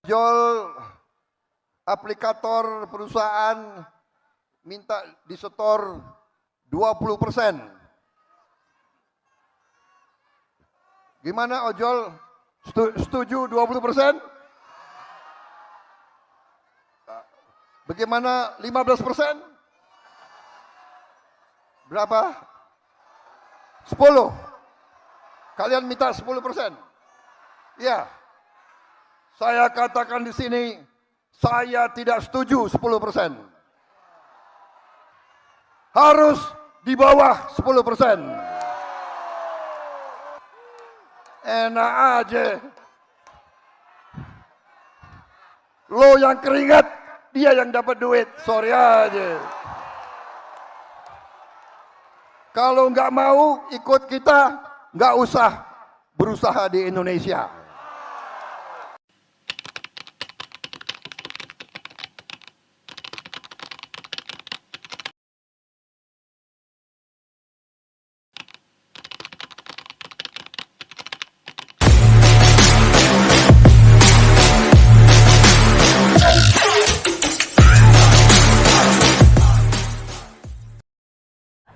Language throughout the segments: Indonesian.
Jual aplikator perusahaan minta disetor 20%. Gimana ojol? Setuju 20%? Bagaimana 15%? Berapa? 10. Kalian minta 10%? Ya. Saya katakan di sini, saya tidak setuju 10%. Harus di bawah 10%. Enak aja. Lo yang keringat, dia yang dapat duit. Sorry aja. Kalau nggak mau ikut kita, nggak usah berusaha di Indonesia.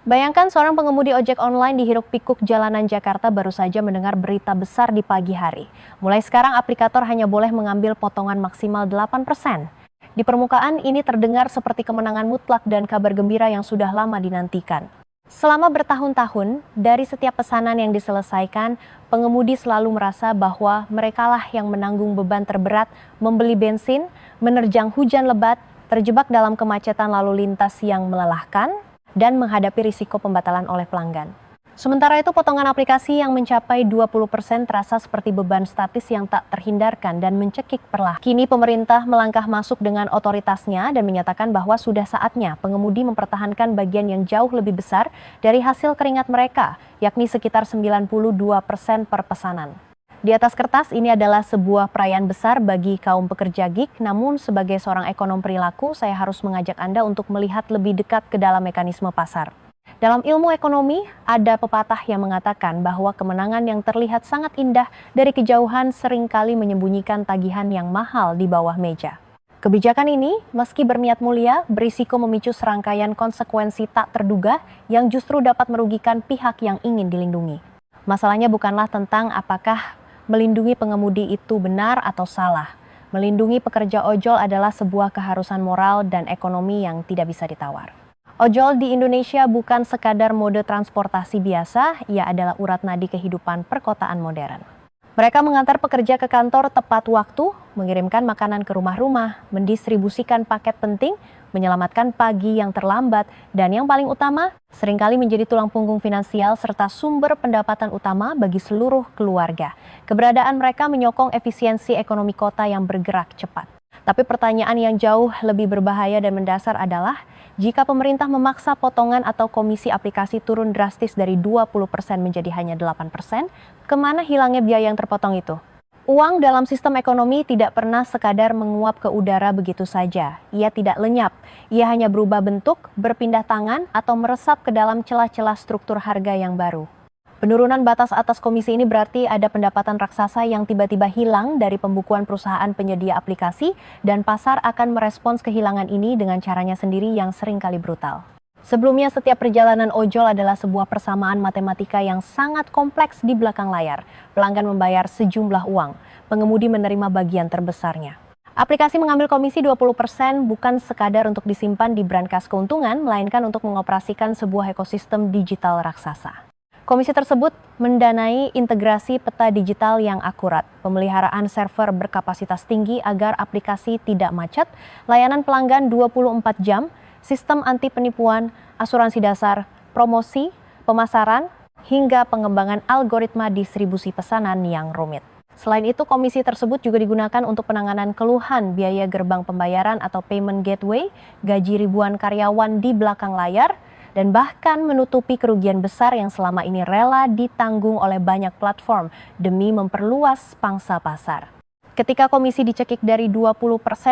Bayangkan seorang pengemudi ojek online di hiruk-pikuk jalanan Jakarta baru saja mendengar berita besar di pagi hari. Mulai sekarang aplikator hanya boleh mengambil potongan maksimal 8%. Di permukaan ini terdengar seperti kemenangan mutlak dan kabar gembira yang sudah lama dinantikan. Selama bertahun-tahun, dari setiap pesanan yang diselesaikan, pengemudi selalu merasa bahwa merekalah yang menanggung beban terberat membeli bensin, menerjang hujan lebat, terjebak dalam kemacetan lalu lintas yang melelahkan, dan menghadapi risiko pembatalan oleh pelanggan. Sementara itu, potongan aplikasi yang mencapai 20% terasa seperti beban statis yang tak terhindarkan dan mencekik perlahan. Kini pemerintah melangkah masuk dengan otoritasnya dan menyatakan bahwa sudah saatnya pengemudi mempertahankan bagian yang jauh lebih besar dari hasil keringat mereka, yakni sekitar 92% per pesanan. Di atas kertas, ini adalah sebuah perayaan besar bagi kaum pekerja gig, namun sebagai seorang ekonom perilaku, saya harus mengajak Anda untuk melihat lebih dekat ke dalam mekanisme pasar. Dalam ilmu ekonomi, ada pepatah yang mengatakan bahwa kemenangan yang terlihat sangat indah dari kejauhan seringkali menyembunyikan tagihan yang mahal di bawah meja. Kebijakan ini, meski berniat mulia, berisiko memicu serangkaian konsekuensi tak terduga yang justru dapat merugikan pihak yang ingin dilindungi. Masalahnya bukanlah tentang apakah melindungi pengemudi itu benar atau salah. Melindungi pekerja ojol adalah sebuah keharusan moral dan ekonomi yang tidak bisa ditawar. Ojol di Indonesia bukan sekadar mode transportasi biasa, ia adalah urat nadi kehidupan perkotaan modern. Mereka mengantar pekerja ke kantor tepat waktu, mengirimkan makanan ke rumah-rumah, mendistribusikan paket penting, menyelamatkan pagi yang terlambat, dan yang paling utama, seringkali menjadi tulang punggung finansial serta sumber pendapatan utama bagi seluruh keluarga. Keberadaan mereka menyokong efisiensi ekonomi kota yang bergerak cepat. Tapi pertanyaan yang jauh lebih berbahaya dan mendasar adalah, jika pemerintah memaksa potongan atau komisi aplikasi turun drastis dari 20% menjadi hanya 8%, kemana hilangnya biaya yang terpotong itu? Uang dalam sistem ekonomi tidak pernah sekadar menguap ke udara begitu saja. Ia tidak lenyap. Ia hanya berubah bentuk, berpindah tangan, atau meresap ke dalam celah-celah struktur harga yang baru. Penurunan batas atas komisi ini berarti ada pendapatan raksasa yang tiba-tiba hilang dari pembukuan perusahaan penyedia aplikasi, dan pasar akan merespons kehilangan ini dengan caranya sendiri yang seringkali brutal. Sebelumnya, setiap perjalanan ojol adalah sebuah persamaan matematika yang sangat kompleks di belakang layar. Pelanggan membayar sejumlah uang, pengemudi menerima bagian terbesarnya. Aplikasi mengambil komisi 20% bukan sekadar untuk disimpan di brankas keuntungan, melainkan untuk mengoperasikan sebuah ekosistem digital raksasa. Komisi tersebut mendanai integrasi peta digital yang akurat, pemeliharaan server berkapasitas tinggi agar aplikasi tidak macet, layanan pelanggan 24 jam, sistem anti penipuan, asuransi dasar, promosi, pemasaran, hingga pengembangan algoritma distribusi pesanan yang rumit. Selain itu, komisi tersebut juga digunakan untuk penanganan keluhan biaya gerbang pembayaran atau payment gateway, gaji ribuan karyawan di belakang layar, dan bahkan menutupi kerugian besar yang selama ini rela ditanggung oleh banyak platform demi memperluas pangsa pasar. Ketika komisi dicekik dari 20%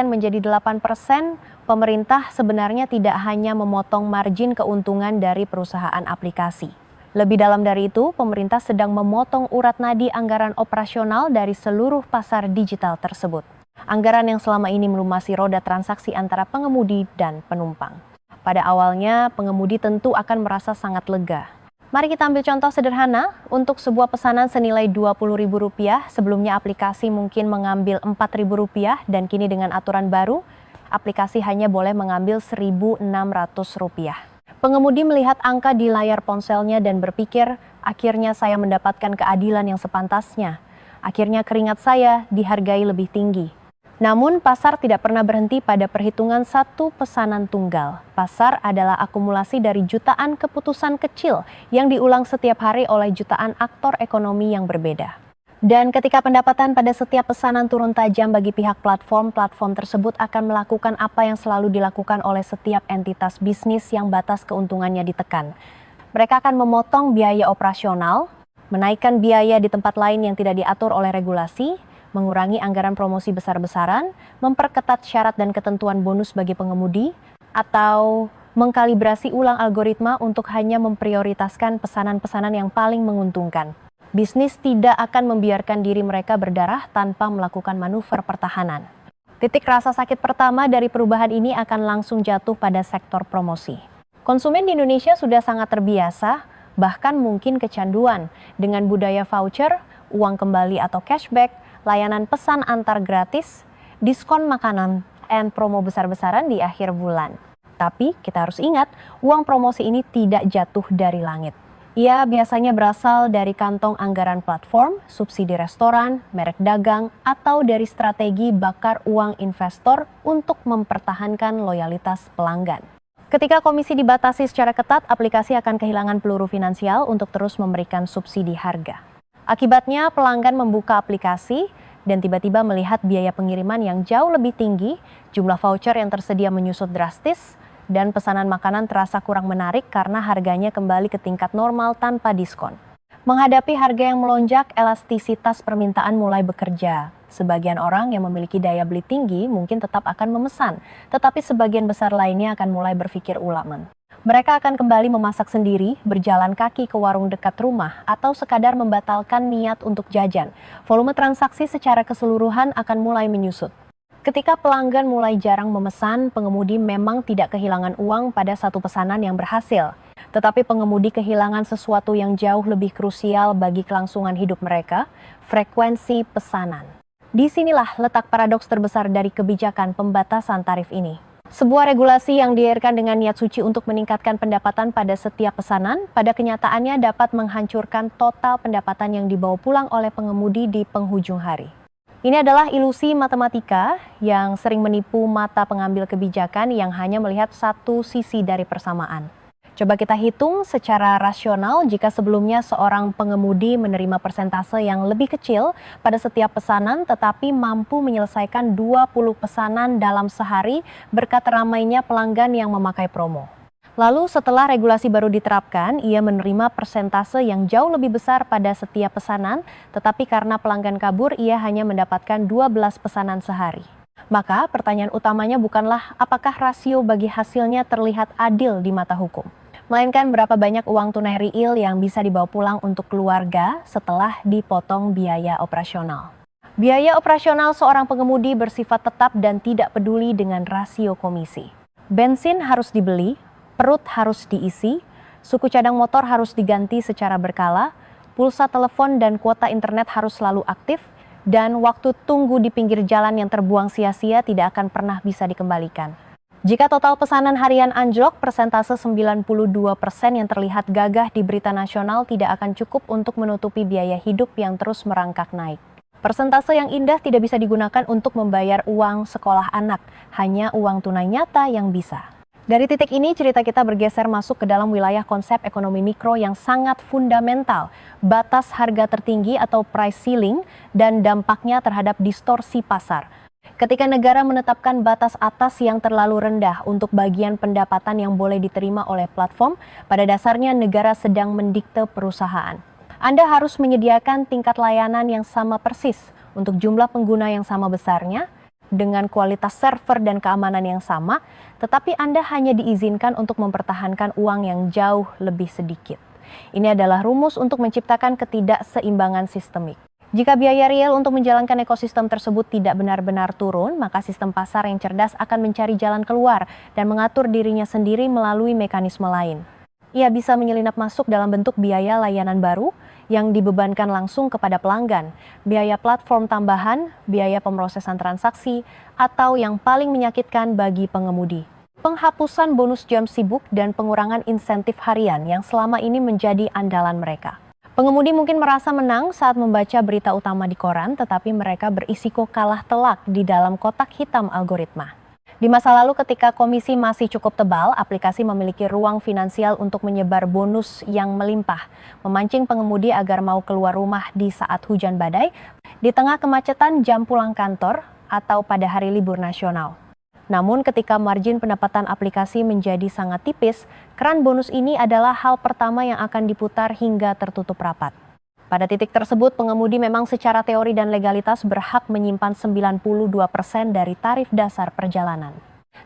menjadi 8%, pemerintah sebenarnya tidak hanya memotong margin keuntungan dari perusahaan aplikasi. Lebih dalam dari itu, pemerintah sedang memotong urat nadi anggaran operasional dari seluruh pasar digital tersebut. Anggaran yang selama ini melumasi roda transaksi antara pengemudi dan penumpang. Pada awalnya, pengemudi tentu akan merasa sangat lega. Mari kita ambil contoh sederhana. Untuk sebuah pesanan senilai Rp20.000, sebelumnya aplikasi mungkin mengambil Rp4.000 dan kini dengan aturan baru, aplikasi hanya boleh mengambil Rp1.600. Pengemudi melihat angka di layar ponselnya dan berpikir, akhirnya saya mendapatkan keadilan yang sepantasnya. Akhirnya keringat saya dihargai lebih tinggi. Namun pasar tidak pernah berhenti pada perhitungan satu pesanan tunggal. Pasar adalah akumulasi dari jutaan keputusan kecil yang diulang setiap hari oleh jutaan aktor ekonomi yang berbeda. Dan ketika pendapatan pada setiap pesanan turun tajam bagi pihak platform tersebut akan melakukan apa yang selalu dilakukan oleh setiap entitas bisnis yang batas keuntungannya ditekan. Mereka akan memotong biaya operasional, menaikkan biaya di tempat lain yang tidak diatur oleh regulasi, mengurangi anggaran promosi besar-besaran, memperketat syarat dan ketentuan bonus bagi pengemudi, atau mengkalibrasi ulang algoritma untuk hanya memprioritaskan pesanan-pesanan yang paling menguntungkan. Bisnis tidak akan membiarkan diri mereka berdarah tanpa melakukan manuver pertahanan. Titik rasa sakit pertama dari perubahan ini akan langsung jatuh pada sektor promosi. Konsumen di Indonesia sudah sangat terbiasa, bahkan mungkin kecanduan dengan budaya voucher, uang kembali atau cashback, layanan pesan antar gratis, diskon makanan, dan promo besar-besaran di akhir bulan. Tapi kita harus ingat, uang promosi ini tidak jatuh dari langit. Ia biasanya berasal dari kantong anggaran platform, subsidi restoran, merek dagang, atau dari strategi bakar uang investor untuk mempertahankan loyalitas pelanggan. Ketika komisi dibatasi secara ketat, aplikasi akan kehilangan peluru finansial untuk terus memberikan subsidi harga. Akibatnya pelanggan membuka aplikasi dan tiba-tiba melihat biaya pengiriman yang jauh lebih tinggi, jumlah voucher yang tersedia menyusut drastis, dan pesanan makanan terasa kurang menarik karena harganya kembali ke tingkat normal tanpa diskon. Menghadapi harga yang melonjak, elastisitas permintaan mulai bekerja. Sebagian orang yang memiliki daya beli tinggi mungkin tetap akan memesan, tetapi sebagian besar lainnya akan mulai berpikir ulang. Mereka akan kembali memasak sendiri, berjalan kaki ke warung dekat rumah, atau sekadar membatalkan niat untuk jajan. Volume transaksi secara keseluruhan akan mulai menyusut. Ketika pelanggan mulai jarang memesan, pengemudi memang tidak kehilangan uang pada satu pesanan yang berhasil. Tetapi pengemudi kehilangan sesuatu yang jauh lebih krusial bagi kelangsungan hidup mereka, frekuensi pesanan. Disinilah letak paradoks terbesar dari kebijakan pembatasan tarif ini. Sebuah regulasi yang dilahirkan dengan niat suci untuk meningkatkan pendapatan pada setiap pesanan, pada kenyataannya dapat menghancurkan total pendapatan yang dibawa pulang oleh pengemudi di penghujung hari. Ini adalah ilusi matematika yang sering menipu mata pengambil kebijakan yang hanya melihat satu sisi dari persamaan. Coba kita hitung secara rasional jika sebelumnya seorang pengemudi menerima persentase yang lebih kecil pada setiap pesanan tetapi mampu menyelesaikan 20 pesanan dalam sehari berkat ramainya pelanggan yang memakai promo. Lalu setelah regulasi baru diterapkan, ia menerima persentase yang jauh lebih besar pada setiap pesanan, tetapi karena pelanggan kabur ia hanya mendapatkan 12 pesanan sehari. Maka pertanyaan utamanya bukanlah apakah rasio bagi hasilnya terlihat adil di mata hukum, melainkan berapa banyak uang tunai real yang bisa dibawa pulang untuk keluarga setelah dipotong biaya operasional. Biaya operasional seorang pengemudi bersifat tetap dan tidak peduli dengan rasio komisi. Bensin harus dibeli, perut harus diisi, suku cadang motor harus diganti secara berkala, pulsa telepon dan kuota internet harus selalu aktif, dan waktu tunggu di pinggir jalan yang terbuang sia-sia tidak akan pernah bisa dikembalikan. Jika total pesanan harian anjlok, persentase 92% yang terlihat gagah di berita nasional tidak akan cukup untuk menutupi biaya hidup yang terus merangkak naik. Persentase yang indah tidak bisa digunakan untuk membayar uang sekolah anak, hanya uang tunai nyata yang bisa. Dari titik ini, cerita kita bergeser masuk ke dalam wilayah konsep ekonomi mikro yang sangat fundamental, batas harga tertinggi atau price ceiling, dan dampaknya terhadap distorsi pasar. Ketika negara menetapkan batas atas yang terlalu rendah untuk bagian pendapatan yang boleh diterima oleh platform, pada dasarnya negara sedang mendikte perusahaan. Anda harus menyediakan tingkat layanan yang sama persis untuk jumlah pengguna yang sama besarnya, dengan kualitas server dan keamanan yang sama, tetapi Anda hanya diizinkan untuk mempertahankan uang yang jauh lebih sedikit. Ini adalah rumus untuk menciptakan ketidakseimbangan sistemik. Jika biaya real untuk menjalankan ekosistem tersebut tidak benar-benar turun, maka sistem pasar yang cerdas akan mencari jalan keluar dan mengatur dirinya sendiri melalui mekanisme lain. Ia bisa menyelinap masuk dalam bentuk biaya layanan baru yang dibebankan langsung kepada pelanggan, biaya platform tambahan, biaya pemrosesan transaksi, atau yang paling menyakitkan bagi pengemudi, penghapusan bonus jam sibuk dan pengurangan insentif harian yang selama ini menjadi andalan mereka. Pengemudi mungkin merasa menang saat membaca berita utama di koran, tetapi mereka berisiko kalah telak di dalam kotak hitam algoritma. Di masa lalu ketika komisi masih cukup tebal, aplikasi memiliki ruang finansial untuk menyebar bonus yang melimpah, memancing pengemudi agar mau keluar rumah di saat hujan badai, di tengah kemacetan jam pulang kantor, atau pada hari libur nasional. Namun ketika margin pendapatan aplikasi menjadi sangat tipis, keran bonus ini adalah hal pertama yang akan diputar hingga tertutup rapat. Pada titik tersebut, pengemudi memang secara teori dan legalitas berhak menyimpan 92% dari tarif dasar perjalanan.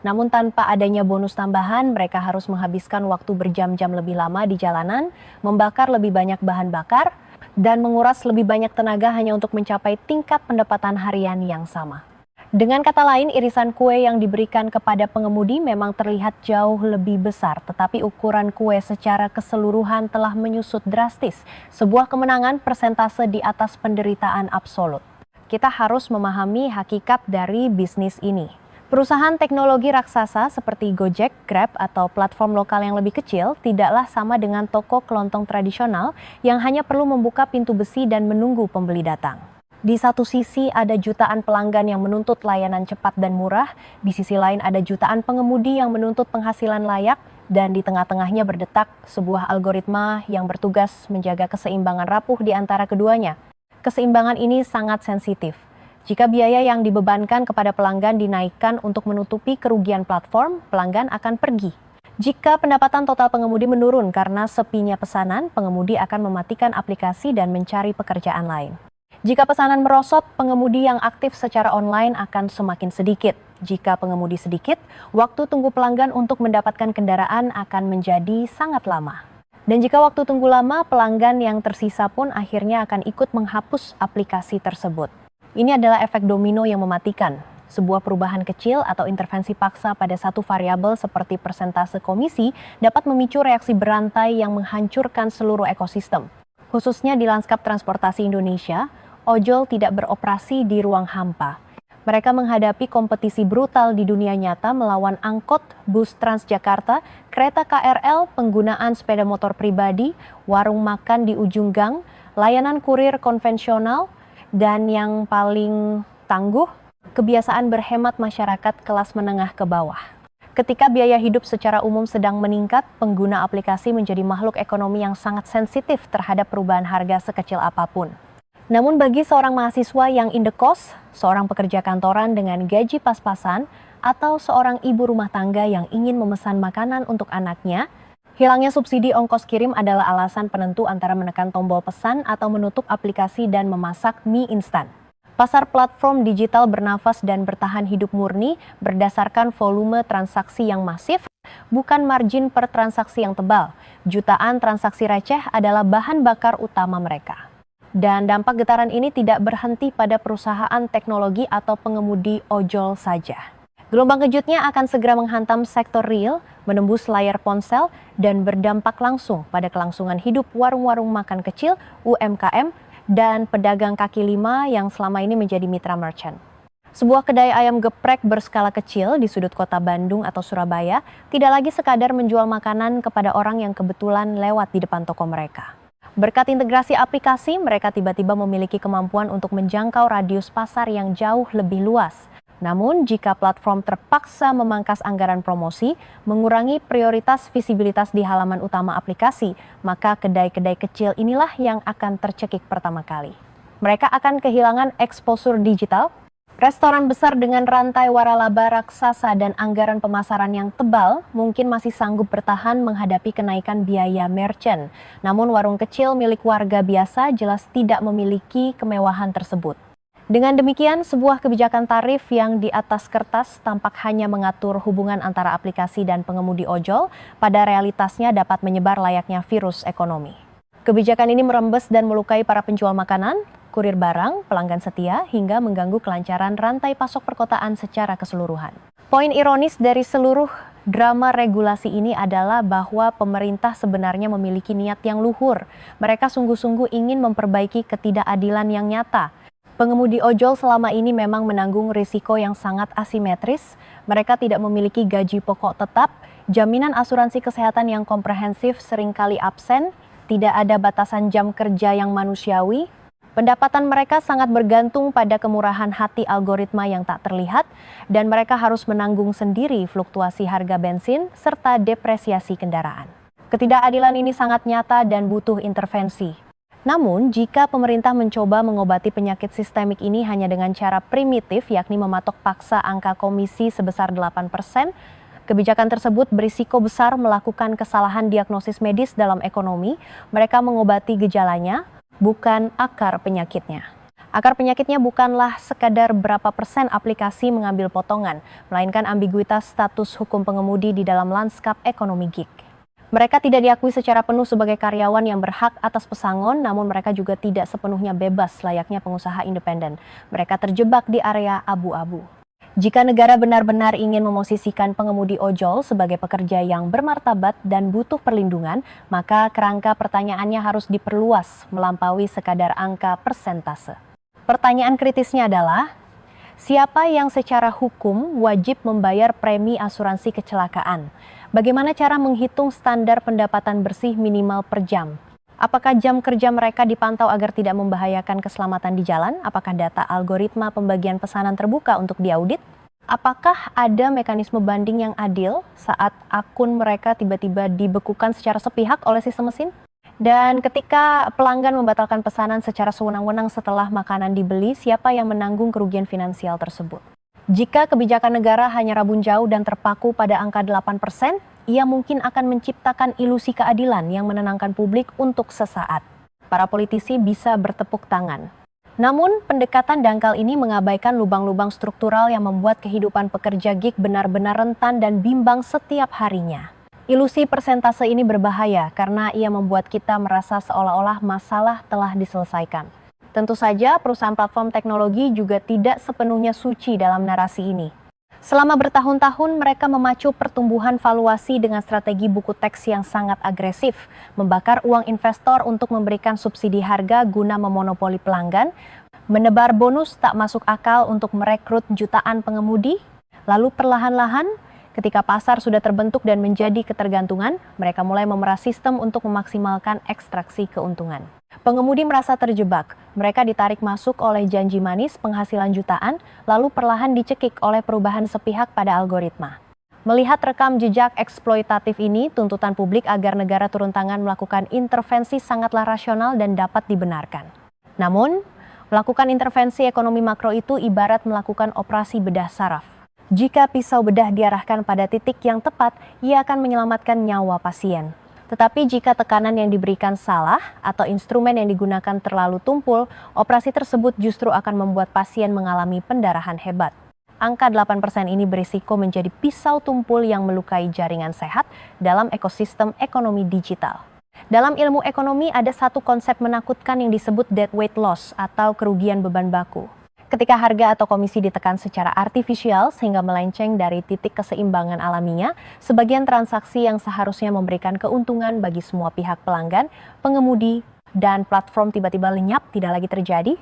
Namun tanpa adanya bonus tambahan, mereka harus menghabiskan waktu berjam-jam lebih lama di jalanan, membakar lebih banyak bahan bakar, dan menguras lebih banyak tenaga hanya untuk mencapai tingkat pendapatan harian yang sama. Dengan kata lain, irisan kue yang diberikan kepada pengemudi memang terlihat jauh lebih besar, tetapi ukuran kue secara keseluruhan telah menyusut drastis, sebuah kemenangan persentase di atas penderitaan absolut. Kita harus memahami hakikat dari bisnis ini. Perusahaan teknologi raksasa seperti Gojek, Grab, atau platform lokal yang lebih kecil tidaklah sama dengan toko kelontong tradisional yang hanya perlu membuka pintu besi dan menunggu pembeli datang. Di satu sisi ada jutaan pelanggan yang menuntut layanan cepat dan murah, di sisi lain ada jutaan pengemudi yang menuntut penghasilan layak, dan di tengah-tengahnya berdetak sebuah algoritma yang bertugas menjaga keseimbangan rapuh di antara keduanya. Keseimbangan ini sangat sensitif. Jika biaya yang dibebankan kepada pelanggan dinaikkan untuk menutupi kerugian platform, pelanggan akan pergi. Jika pendapatan total pengemudi menurun karena sepinya pesanan, pengemudi akan mematikan aplikasi dan mencari pekerjaan lain. Jika pesanan merosot, pengemudi yang aktif secara online akan semakin sedikit. Jika pengemudi sedikit, waktu tunggu pelanggan untuk mendapatkan kendaraan akan menjadi sangat lama. Dan jika waktu tunggu lama, pelanggan yang tersisa pun akhirnya akan ikut menghapus aplikasi tersebut. Ini adalah efek domino yang mematikan. Sebuah perubahan kecil atau intervensi paksa pada satu variabel seperti persentase komisi dapat memicu reaksi berantai yang menghancurkan seluruh ekosistem. Khususnya di lanskap transportasi Indonesia, ojol tidak beroperasi di ruang hampa. Mereka menghadapi kompetisi brutal di dunia nyata melawan angkot, bus Transjakarta, kereta KRL, penggunaan sepeda motor pribadi, warung makan di ujung gang, layanan kurir konvensional, dan yang paling tangguh, kebiasaan berhemat masyarakat kelas menengah ke bawah. Ketika biaya hidup secara umum sedang meningkat, pengguna aplikasi menjadi makhluk ekonomi yang sangat sensitif terhadap perubahan harga sekecil apapun. Namun bagi seorang mahasiswa yang indekos, seorang pekerja kantoran dengan gaji pas-pasan, atau seorang ibu rumah tangga yang ingin memesan makanan untuk anaknya, hilangnya subsidi ongkos kirim adalah alasan penentu antara menekan tombol pesan atau menutup aplikasi dan memasak mie instan. Pasar platform digital bernafas dan bertahan hidup murni berdasarkan volume transaksi yang masif, bukan margin per transaksi yang tebal. Jutaan transaksi receh adalah bahan bakar utama mereka. Dan dampak getaran ini tidak berhenti pada perusahaan teknologi atau pengemudi ojol saja. Gelombang kejutnya akan segera menghantam sektor real, menembus layar ponsel, dan berdampak langsung pada kelangsungan hidup warung-warung makan kecil, UMKM, dan pedagang kaki lima yang selama ini menjadi mitra merchant. Sebuah kedai ayam geprek berskala kecil di sudut kota Bandung atau Surabaya tidak lagi sekadar menjual makanan kepada orang yang kebetulan lewat di depan toko mereka. Berkat integrasi aplikasi, mereka tiba-tiba memiliki kemampuan untuk menjangkau radius pasar yang jauh lebih luas. Namun, jika platform terpaksa memangkas anggaran promosi, mengurangi prioritas visibilitas di halaman utama aplikasi, maka kedai-kedai kecil inilah yang akan tercekik pertama kali. Mereka akan kehilangan exposure digital. Restoran besar dengan rantai waralaba raksasa dan anggaran pemasaran yang tebal mungkin masih sanggup bertahan menghadapi kenaikan biaya merchant. Namun warung kecil milik warga biasa jelas tidak memiliki kemewahan tersebut. Dengan demikian, sebuah kebijakan tarif yang di atas kertas tampak hanya mengatur hubungan antara aplikasi dan pengemudi ojol, pada realitasnya dapat menyebar layaknya virus ekonomi. Kebijakan ini merembes dan melukai para penjual makanan, kurir barang, pelanggan setia, hingga mengganggu kelancaran rantai pasok perkotaan secara keseluruhan. Poin ironis dari seluruh drama regulasi ini adalah bahwa pemerintah sebenarnya memiliki niat yang luhur. Mereka sungguh-sungguh ingin memperbaiki ketidakadilan yang nyata. Pengemudi ojol selama ini memang menanggung risiko yang sangat asimetris. Mereka tidak memiliki gaji pokok tetap, jaminan asuransi kesehatan yang komprehensif seringkali absen, tidak ada batasan jam kerja yang manusiawi. Pendapatan mereka sangat bergantung pada kemurahan hati algoritma yang tak terlihat, dan mereka harus menanggung sendiri fluktuasi harga bensin serta depresiasi kendaraan. Ketidakadilan ini sangat nyata dan butuh intervensi. Namun, jika pemerintah mencoba mengobati penyakit sistemik ini hanya dengan cara primitif, yakni mematok paksa angka komisi sebesar 8%, kebijakan tersebut berisiko besar melakukan kesalahan diagnosis medis dalam ekonomi. Mereka mengobati gejalanya, bukan akar penyakitnya. Akar penyakitnya bukanlah sekadar berapa persen aplikasi mengambil potongan, melainkan ambiguitas status hukum pengemudi di dalam lanskap ekonomi gig. Mereka tidak diakui secara penuh sebagai karyawan yang berhak atas pesangon, namun mereka juga tidak sepenuhnya bebas layaknya pengusaha independen. Mereka terjebak di area abu-abu. Jika negara benar-benar ingin memosisikan pengemudi ojol sebagai pekerja yang bermartabat dan butuh perlindungan, maka kerangka pertanyaannya harus diperluas melampaui sekadar angka persentase. Pertanyaan kritisnya adalah, siapa yang secara hukum wajib membayar premi asuransi kecelakaan? Bagaimana cara menghitung standar pendapatan bersih minimal per jam? Apakah jam kerja mereka dipantau agar tidak membahayakan keselamatan di jalan? Apakah data algoritma pembagian pesanan terbuka untuk diaudit? Apakah ada mekanisme banding yang adil saat akun mereka tiba-tiba dibekukan secara sepihak oleh sistem mesin? Dan ketika pelanggan membatalkan pesanan secara sewenang-wenang setelah makanan dibeli, siapa yang menanggung kerugian finansial tersebut? Jika kebijakan negara hanya rabun jauh dan terpaku pada angka 8%, ia mungkin akan menciptakan ilusi keadilan yang menenangkan publik untuk sesaat. Para politisi bisa bertepuk tangan. Namun, pendekatan dangkal ini mengabaikan lubang-lubang struktural yang membuat kehidupan pekerja gig benar-benar rentan dan bimbang setiap harinya. Ilusi persentase ini berbahaya karena ia membuat kita merasa seolah-olah masalah telah diselesaikan. Tentu saja, perusahaan platform teknologi juga tidak sepenuhnya suci dalam narasi ini. Selama bertahun-tahun, mereka memacu pertumbuhan valuasi dengan strategi buku teks yang sangat agresif, membakar uang investor untuk memberikan subsidi harga guna memonopoli pelanggan, menebar bonus tak masuk akal untuk merekrut jutaan pengemudi, lalu perlahan-lahan, ketika pasar sudah terbentuk dan menjadi ketergantungan, mereka mulai memeras sistem untuk memaksimalkan ekstraksi keuntungan. Pengemudi merasa terjebak, mereka ditarik masuk oleh janji manis penghasilan jutaan, lalu perlahan dicekik oleh perubahan sepihak pada algoritma. Melihat rekam jejak eksploitatif ini, tuntutan publik agar negara turun tangan melakukan intervensi sangatlah rasional dan dapat dibenarkan. Namun, melakukan intervensi ekonomi makro itu ibarat melakukan operasi bedah saraf. Jika pisau bedah diarahkan pada titik yang tepat, ia akan menyelamatkan nyawa pasien. Tetapi jika tekanan yang diberikan salah atau instrumen yang digunakan terlalu tumpul, operasi tersebut justru akan membuat pasien mengalami pendarahan hebat. Angka 8% ini berisiko menjadi pisau tumpul yang melukai jaringan sehat dalam ekosistem ekonomi digital. Dalam ilmu ekonomi ada satu konsep menakutkan yang disebut dead weight loss atau kerugian beban baku. Ketika harga atau komisi ditekan secara artifisial sehingga melenceng dari titik keseimbangan alaminya, sebagian transaksi yang seharusnya memberikan keuntungan bagi semua pihak pelanggan, pengemudi, dan platform tiba-tiba lenyap tidak lagi terjadi.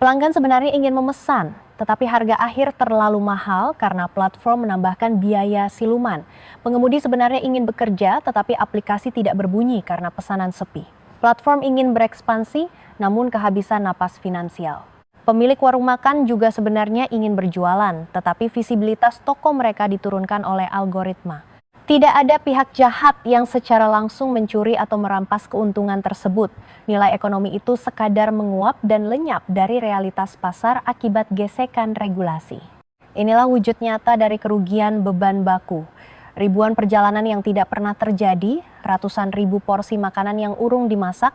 Pelanggan sebenarnya ingin memesan, tetapi harga akhir terlalu mahal karena platform menambahkan biaya siluman. Pengemudi sebenarnya ingin bekerja, tetapi aplikasi tidak berbunyi karena pesanan sepi. Platform ingin berekspansi, namun kehabisan napas finansial. Pemilik warung makan juga sebenarnya ingin berjualan, tetapi visibilitas toko mereka diturunkan oleh algoritma. Tidak ada pihak jahat yang secara langsung mencuri atau merampas keuntungan tersebut. Nilai ekonomi itu sekadar menguap dan lenyap dari realitas pasar akibat gesekan regulasi. Inilah wujud nyata dari kerugian beban baku. Ribuan perjalanan yang tidak pernah terjadi, ratusan ribu porsi makanan yang urung dimasak,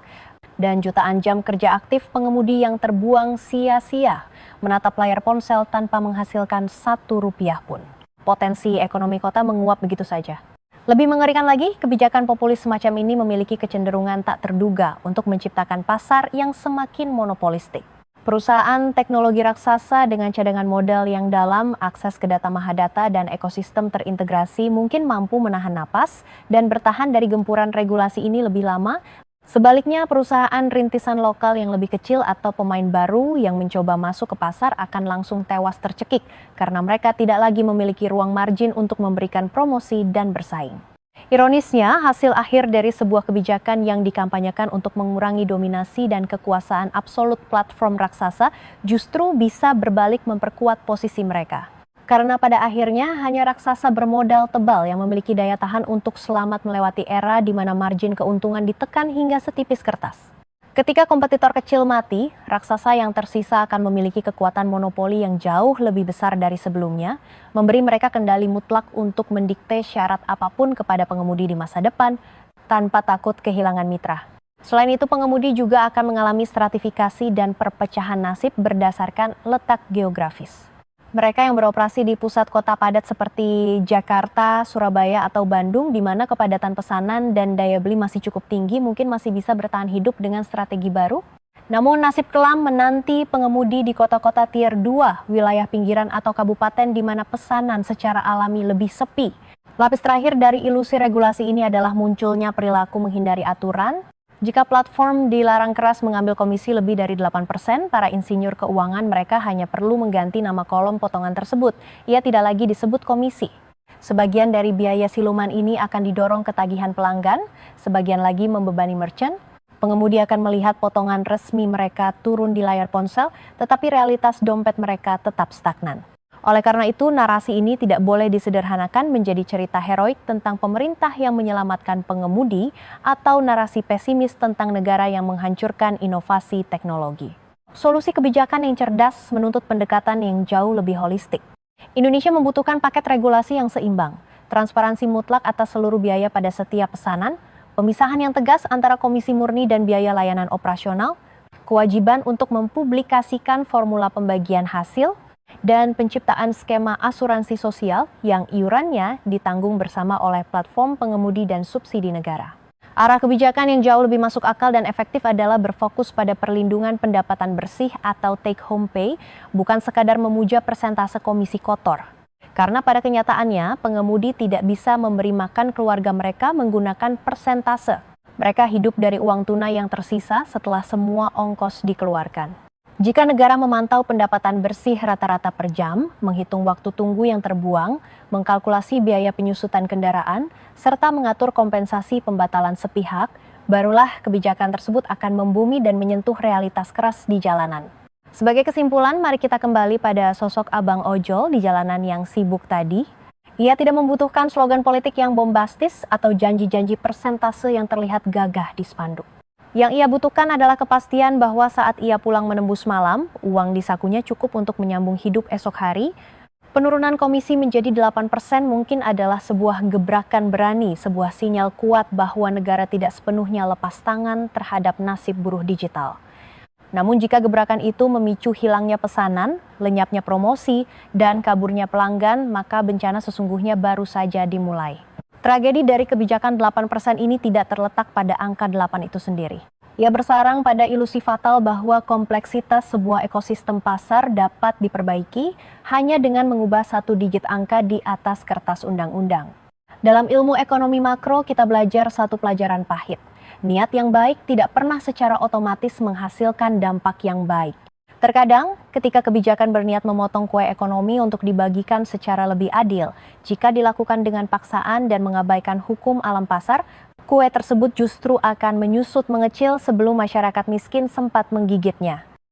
dan jutaan jam kerja aktif pengemudi yang terbuang sia-sia menatap layar ponsel tanpa menghasilkan Rp1 pun. Potensi ekonomi kota menguap begitu saja. Lebih mengerikan lagi, kebijakan populis semacam ini memiliki kecenderungan tak terduga untuk menciptakan pasar yang semakin monopolistik. Perusahaan teknologi raksasa dengan cadangan modal yang dalam, akses ke data mahadata, dan ekosistem terintegrasi mungkin mampu menahan napas dan bertahan dari gempuran regulasi ini lebih lama. Sebaliknya, perusahaan rintisan lokal yang lebih kecil atau pemain baru yang mencoba masuk ke pasar akan langsung tewas tercekik karena mereka tidak lagi memiliki ruang margin untuk memberikan promosi dan bersaing. Ironisnya, hasil akhir dari sebuah kebijakan yang dikampanyekan untuk mengurangi dominasi dan kekuasaan absolut platform raksasa justru bisa berbalik memperkuat posisi mereka. Karena pada akhirnya hanya raksasa bermodal tebal yang memiliki daya tahan untuk selamat melewati era di mana margin keuntungan ditekan hingga setipis kertas. Ketika kompetitor kecil mati, raksasa yang tersisa akan memiliki kekuatan monopoli yang jauh lebih besar dari sebelumnya, memberi mereka kendali mutlak untuk mendikte syarat apapun kepada pengemudi di masa depan tanpa takut kehilangan mitra. Selain itu, pengemudi juga akan mengalami stratifikasi dan perpecahan nasib berdasarkan letak geografis. Mereka yang beroperasi di pusat kota padat seperti Jakarta, Surabaya, atau Bandung, di mana kepadatan pesanan dan daya beli masih cukup tinggi, mungkin masih bisa bertahan hidup dengan strategi baru. Namun nasib kelam menanti pengemudi di kota-kota tier 2, wilayah pinggiran atau kabupaten di mana pesanan secara alami lebih sepi. Lapis terakhir dari ilusi regulasi ini adalah munculnya perilaku menghindari aturan. Jika platform dilarang keras mengambil komisi lebih dari 8%, para insinyur keuangan mereka hanya perlu mengganti nama kolom potongan tersebut. Ia tidak lagi disebut komisi. Sebagian dari biaya siluman ini akan didorong ketagihan pelanggan, sebagian lagi membebani merchant. Pengemudi akan melihat potongan resmi mereka turun di layar ponsel, tetapi realitas dompet mereka tetap stagnan. Oleh karena itu, narasi ini tidak boleh disederhanakan menjadi cerita heroik tentang pemerintah yang menyelamatkan pengemudi atau narasi pesimis tentang negara yang menghancurkan inovasi teknologi. Solusi kebijakan yang cerdas menuntut pendekatan yang jauh lebih holistik. Indonesia membutuhkan paket regulasi yang seimbang, transparansi mutlak atas seluruh biaya pada setiap pesanan, pemisahan yang tegas antara komisi murni dan biaya layanan operasional, kewajiban untuk mempublikasikan formula pembagian hasil, dan penciptaan skema asuransi sosial yang iurannya ditanggung bersama oleh platform pengemudi dan subsidi negara. Arah kebijakan yang jauh lebih masuk akal dan efektif adalah berfokus pada perlindungan pendapatan bersih atau take home pay, bukan sekadar memuja persentase komisi kotor. Karena pada kenyataannya, pengemudi tidak bisa memberi makan keluarga mereka menggunakan persentase. Mereka hidup dari uang tunai yang tersisa setelah semua ongkos dikeluarkan. Jika negara memantau pendapatan bersih rata-rata per jam, menghitung waktu tunggu yang terbuang, mengkalkulasi biaya penyusutan kendaraan, serta mengatur kompensasi pembatalan sepihak, barulah kebijakan tersebut akan membumi dan menyentuh realitas keras di jalanan. Sebagai kesimpulan, mari kita kembali pada sosok Abang Ojol di jalanan yang sibuk tadi. Ia tidak membutuhkan slogan politik yang bombastis atau janji-janji persentase yang terlihat gagah di spanduk. Yang ia butuhkan adalah kepastian bahwa saat ia pulang menembus malam, uang di sakunya cukup untuk menyambung hidup esok hari. Penurunan komisi menjadi 8% mungkin adalah sebuah gebrakan berani, sebuah sinyal kuat bahwa negara tidak sepenuhnya lepas tangan terhadap nasib buruh digital. Namun jika gebrakan itu memicu hilangnya pesanan, lenyapnya promosi, dan kaburnya pelanggan, maka bencana sesungguhnya baru saja dimulai. Tragedi dari kebijakan 8% ini tidak terletak pada angka 8 itu sendiri. Ia bersarang pada ilusi fatal bahwa kompleksitas sebuah ekosistem pasar dapat diperbaiki hanya dengan mengubah satu digit angka di atas kertas undang-undang. Dalam ilmu ekonomi makro, kita belajar satu pelajaran pahit. Niat yang baik tidak pernah secara otomatis menghasilkan dampak yang baik. Terkadang, ketika kebijakan berniat memotong kue ekonomi untuk dibagikan secara lebih adil, jika dilakukan dengan paksaan dan mengabaikan hukum alam pasar, kue tersebut justru akan menyusut mengecil sebelum masyarakat miskin sempat menggigitnya.